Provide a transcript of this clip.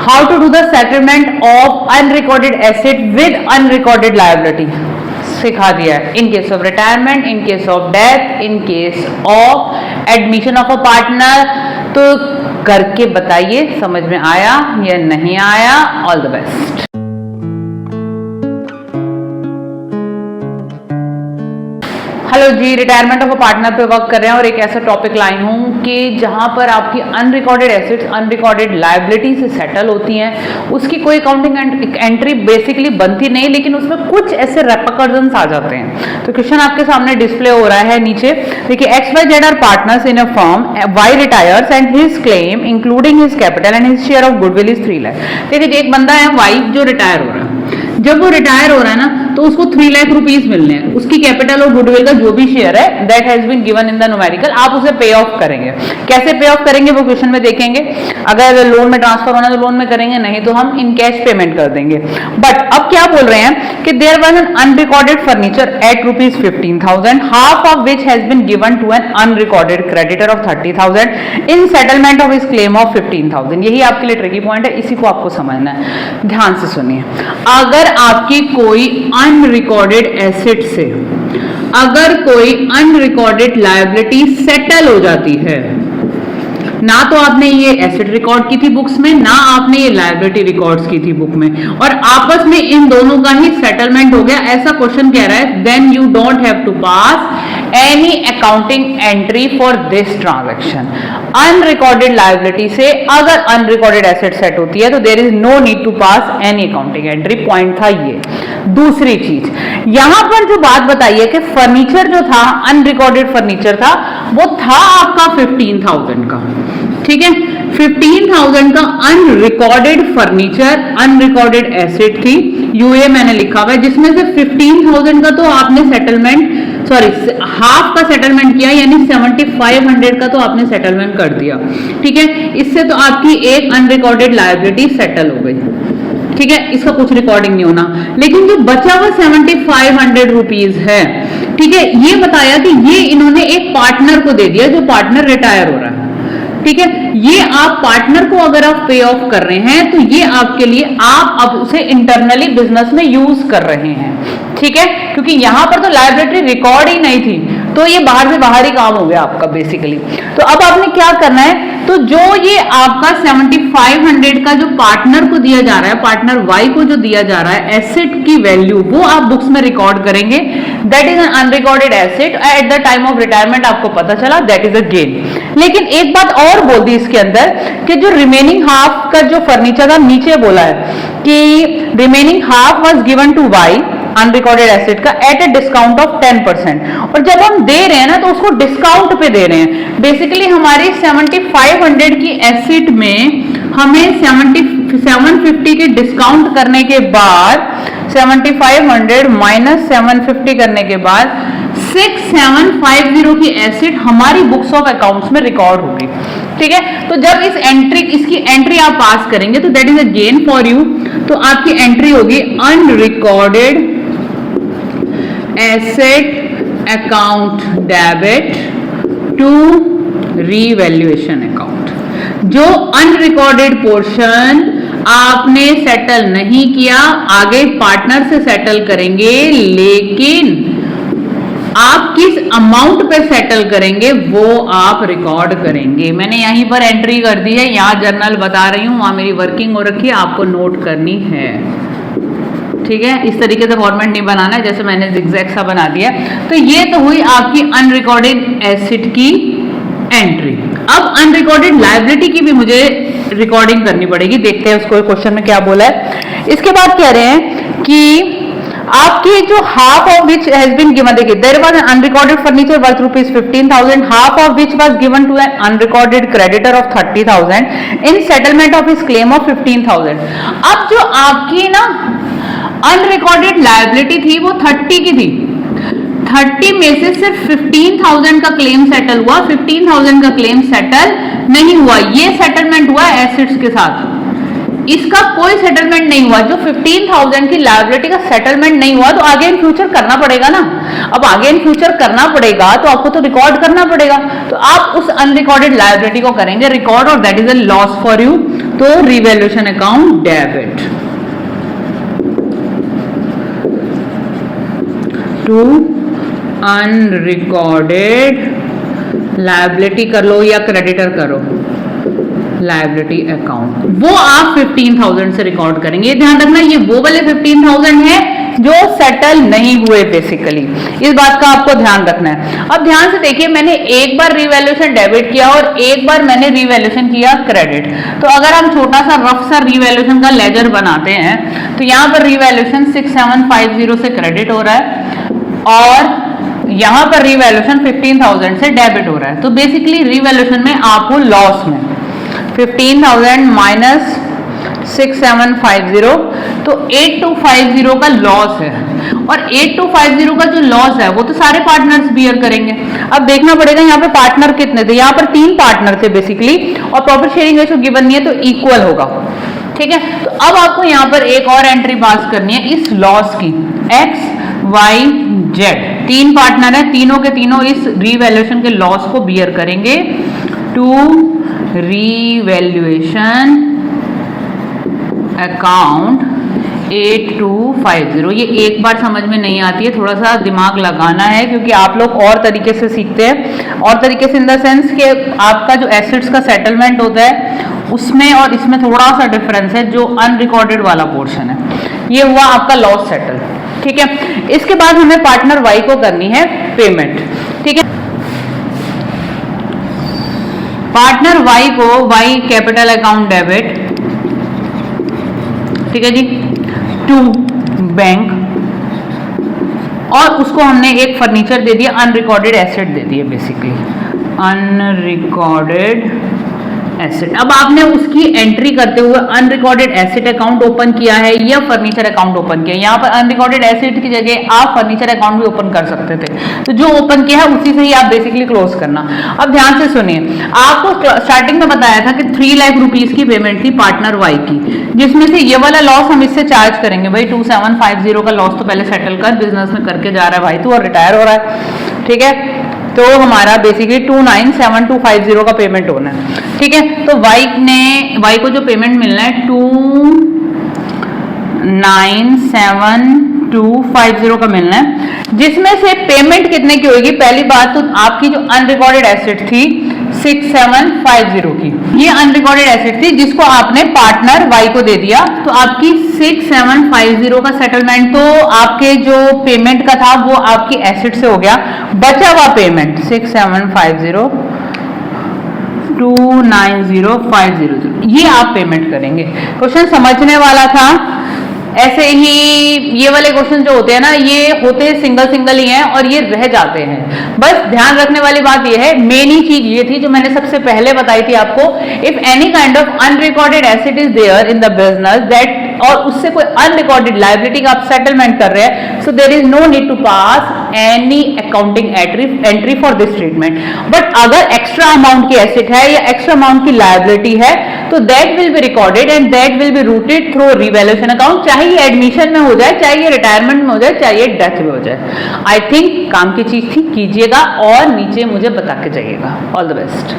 How to do the settlement of unrecorded asset with unrecorded liability सिखा दिया है। In case of retirement, in case of death, in case of admission of a partner. तो करके बताइए समझ में आया या नहीं आया। All the best. हेलो जी, रिटायरमेंट ऑफ अ पार्टनर पे वर्क कर रहे हैं और एक ऐसा टॉपिक लाई हूँ कि जहाँ पर आपकी अनरिकॉर्डेड एसेट्स अनरिकॉर्डेड लायबिलिटी से सेटल होती हैं। उसकी कोई अकाउंटिंग एंट्री बेसिकली बनती नहीं, लेकिन उसमें कुछ ऐसे रेपरकशंस आ जाते हैं। तो क्वेश्चन आपके सामने डिस्प्ले हो रहा है नीचे। देखिए, XYZ are partners in a firm, Y retires and his claim including his capital and his share of goodwill is 3 lakh. देखिए, एक बंदा है Y जो रिटायर हो रहा है। जब वो रिटायर हो रहा है ना, तो उसको 3 लाख रुपीज मिलने हैं। उसकी कैपिटल और गुडविल का जो भी शेयर है that has been given in the numerical, आप उसे पे ऑफ करेंगे। कैसे पे ऑफ करेंगे वो क्वेश्चन में देखेंगे। अगर लोन में ट्रांसफर होना तो लोन में करेंगे, नहीं तो हम इन कैश पेमेंट कर देंगे। बट अब क्या बोल रहे हैं कि there was an unrecorded furniture at ₹15,000, half of which has been given to an unrecorded creditor of 30,000 in settlement of his claim of 15,000। यही आपके लिए ट्रिकी पॉइंट है, इसी को आपको समझना है। ध्यान से सुनिए, अगर आपकी कोई अनरिकॉर्डेड एसेट से अगर कोई अनरिकॉर्डेड लायबिलिटी सेटल हो जाती है, ना तो आपने ये एसेट रिकॉर्ड की थी बुक्स में, ना आपने ये लायबिलिटी रिकॉर्ड्स की थी बुक में, और आपस में इन दोनों का ही सेटलमेंट हो गया, ऐसा क्वेश्चन कह रहा है, then you don't have to pass any accounting entry for this transaction. Unrecorded liability से अगर अनरिकॉर्डेड एसेट सेट होती है तो there is no need to pass any accounting entry. Point था ये। दूसरी चीज, यहां पर जो बात बताई है कि फर्नीचर जो था अनरिकॉर्डेड फर्नीचर था, वो था आपका 15,000 का, ठीक है। 15,000 का अनरिकॉर्डेड फर्नीचर अनरिकॉर्डेड एसेट थी, यूए मैंने लिखा हुआ है, जिसमें से 15,000 का तो आपने सेटलमेंट हाफ का सेटलमेंट किया, यानी 7,500 का तो आपने सेटलमेंट कर दिया, ठीक है। इससे तो आपकी एक अनरिकॉर्डेड लायबिलिटी सेटल हो गई, ठीक है। इसका कुछ रिकॉर्डिंग नहीं होना। लेकिन जो बचा हुआ 7,500 रुपीज है, ठीक है, ये बताया कि ये इन्होंने एक पार्टनर को दे दिया जो पार्टनर रिटायर हो रहा है, ठीक है। ये आप पार्टनर को अगर आप पे ऑफ कर रहे हैं तो ये आपके लिए आप अब उसे इंटरनली बिजनेस में यूज कर रहे हैं, ठीक है, क्योंकि यहां पर तो लायबिलिटी रिकॉर्ड ही नहीं थी, तो ये बाहर से बाहर ही काम हो गया आपका बेसिकली। तो अब आपने क्या करना है, तो जो ये आपका 7,500 का जो पार्टनर को दिया जा रहा है, पार्टनर वाई को जो दिया जा रहा है एसेट की वैल्यू, वो आप बुक्स में रिकॉर्ड करेंगे। That is an unrecorded asset at the time of retirement, आपको पता चला दैट इज अ गेन। लेकिन एक बात और बोल दी इसके अंदर कि जो रिमेनिंग हाफ का जो फर्नीचर था, नीचे बोला है कि remaining half was given to Y unrecorded asset का एट ए डिस्काउंट ऑफ 10%, और जब हम दे रहे हैं ना तो उसको डिस्काउंट पे दे रहे हैं। बेसिकली हमारी 7,500 की एसेट में हमें 750 के डिस्काउंट करने के बाद 7,500 माइनस 750 करने के बाद 6,750 की एसेट हमारी बुक्स ऑफ अकाउंट्स में रिकॉर्ड होगी, ठीक है। तो जब इसकी एंट्री आप पास करेंगे तो that is a gain for you. तो आपकी एंट्री होगी unrecorded asset account debit to revaluation account. जो अनरिकॉर्डेड पोर्शन आपने सेटल नहीं किया, आगे पार्टनर से सेटल करेंगे, लेकिन आप किस अमाउंट पे सेटल करेंगे वो आप रिकॉर्ड करेंगे। मैंने यहीं पर एंट्री कर दी है, यहां जर्नल बता रही हूं, वहां मेरी वर्किंग हो रखी है, आपको नोट करनी है, ठीक है। इस तरीके से फॉर्मेट नहीं बनाना है जैसे मैंने जिगजैग सा बना दिया। तो ये तो हुई आपकी अनरिकॉर्डेड एसेट की एंट्री। अब अनरिकॉर्डेड लायबिलिटी की भी मुझे रिकॉर्डिंग करनी पड़ेगी, देखते हैं उसको क्वेश्चन में क्या बोला है। इसके बाद कह रहे हैं कि आपकी जो half of which has been given, देखिए there was an unrecorded furniture worth ₹15,000, half of which was given to an unrecorded creditor of 30,000 in settlement of his claim of 15,000। अब जो आपकी ना अनरिकॉर्डेड लायबिलिटी थी वो 30 की थी, 30 में से सिर्फ 15,000 का क्लेम सेटल हुआ, 15,000 का क्लेम सेटल नहीं हुआ। ये सेटलमेंट हुआ एसेट्स के साथ, इसका कोई सेटलमेंट नहीं हुआ, जो 15,000 की लायबिलिटी का सेटलमेंट नहीं हुआ, तो आगे इन फ्यूचर करना पड़ेगा ना। अब आगे इन फ्यूचर करना पड़ेगा तो आपको तो रिकॉर्ड करना पड़ेगा, तो आप उस अनरिकॉर्डेड लायबिलिटी को करेंगे रिकॉर्ड, और that is a loss for you. तो revaluation account debit to unrecorded liability कर लो या क्रेडिटर करो, लायबिलिटी अकाउंट, वो आप 15,000 से रिकॉर्ड करेंगे। ध्यान रखना ये वो वाले 15,000 है जो सेटल नहीं हुए बेसिकली, इस बात का आपको ध्यान रखना है। अब ध्यान से देखिए, मैंने एक बार रिवैल्यूएशन डेबिट किया और एक बार मैंने रिवैल्यूएशन किया क्रेडिट। तो अगर हम छोटा सा रफ सा रिवैल्यूएशन का लेजर बनाते हैं तो यहाँ पर रिवैल्यूएशन 6750 से क्रेडिट हो रहा है और यहां पर रिवैल्यूएशन 15,000 से डेबिट हो रहा है। तो बेसिकली रिवैल्यूएशन में आपको लॉस में 15,000 माइनस 6750, तो 8250 का लॉस है, और 8250 का जो लॉस है वो तो सारे पार्टनर्स बियर करेंगे। अब देखना पड़ेगा यहाँ पे पार्टनर कितने थे, यहाँ पर 3 पार्टनर थे बेसिकली, और प्रॉफिट शेयरिंग रेशो गिवन नहीं है तो इक्वल होगा, ठीक है। तो अब आपको यहाँ पर एक और एंट्री पास करनी है इस लॉस की, एक्स वाई जेड, 3 पार्टनर है, तीनों के तीनों इस रिवैल्यूएशन के लॉस को बियर करेंगे। टू रिवैल्यूएशन अकाउंट 8250, ये एक बार समझ में नहीं आती है, थोड़ा सा दिमाग लगाना है, क्योंकि आप लोग और तरीके से सीखते हैं, और तरीके से इन द सेंस कि आपका जो एसेट्स का सेटलमेंट होता है उसमें और इसमें थोड़ा सा डिफरेंस है, जो अनरिकॉर्डेड वाला पोर्शन है ये हुआ आपका लॉस सेटल, ठीक है। इसके बाद हमें पार्टनर वाई को करनी है पेमेंट, ठीक है। पार्टनर वाई को वाई कैपिटल अकाउंट डेबिट, ठीक है जी, टू बैंक, और उसको हमने एक फर्नीचर दे दिया, अनरिकॉर्डेड एसेट दे दिया बेसिकली, अनरिकॉर्डेड एसेट। अब आपने उसकी एंट्री करते हुए अनरिकॉर्डेड एसेट अकाउंट ओपन किया है या फर्नीचर अकाउंट ओपन किया, यहाँ पर अनरिकॉर्डेड एसेट की जगह आप फर्नीचर अकाउंट भी ओपन कर सकते थे, तो जो ओपन किया है उसी से ही आप बेसिकली क्लोज करना। अब ध्यान से सुनिए, आपको स्टार्टिंग में बताया था कि 3 लाख रुपीज की पेमेंट थी पार्टनर वाई की, जिसमें से ये वाला लॉस हम इससे चार्ज करेंगे। भाई 2750 का लॉस तो पहले सेटल कर, बिजनेस में करके जा रहा है भाई तू और रिटायर हो रहा है, ठीक है। तो हमारा बेसिकली 297250 का पेमेंट होना है, ठीक है। तो वाई को जो पेमेंट मिलना है 297250 का मिलना है, जिसमें से पेमेंट कितने की होगी। पहली बात तो आपकी जो अनरिकॉर्डेड एसेट थी 6750 की, ये अनरिकॉर्डेड एसेट थी जिसको आपने पार्टनर वाई को दे दिया, तो आपकी 6750 का सेटलमेंट तो आपके जो पेमेंट का था वो आपकी एसेट से हो गया। बचा हुआ पेमेंट 6750 290500, ये आप पेमेंट करेंगे। क्वेश्चन समझने वाला था। ऐसे ही ये वाले क्वेश्चन जो होते हैं ना, ये होते सिंगल ही हैं और ये रह जाते हैं। बस ध्यान रखने वाली बात ये है, मेन ही चीज ये थी जो मैंने सबसे पहले बताई थी आपको, if any kind of unrecorded asset is there in the business that, और उससे कोई अनरिकॉर्डेड लायबिलिटी का आप सेटलमेंट कर रहे हैं, so there is no need to pass any accounting entry for this treatment. But अगर एक्स्ट्रा अमाउंट की एसेट है या एक्स्ट्रा अमाउंट की लायबिलिटी है तो that will be recorded and that will be routed through revaluation account, चाहे ये admission में हो जाए, चाहे ये रिटायरमेंट में हो जाए, चाहे ये डेथ में हो जाए। आई थिंक काम की चीज थी, कीजिएगा और नीचे मुझे बता के जाइएगा। All the best.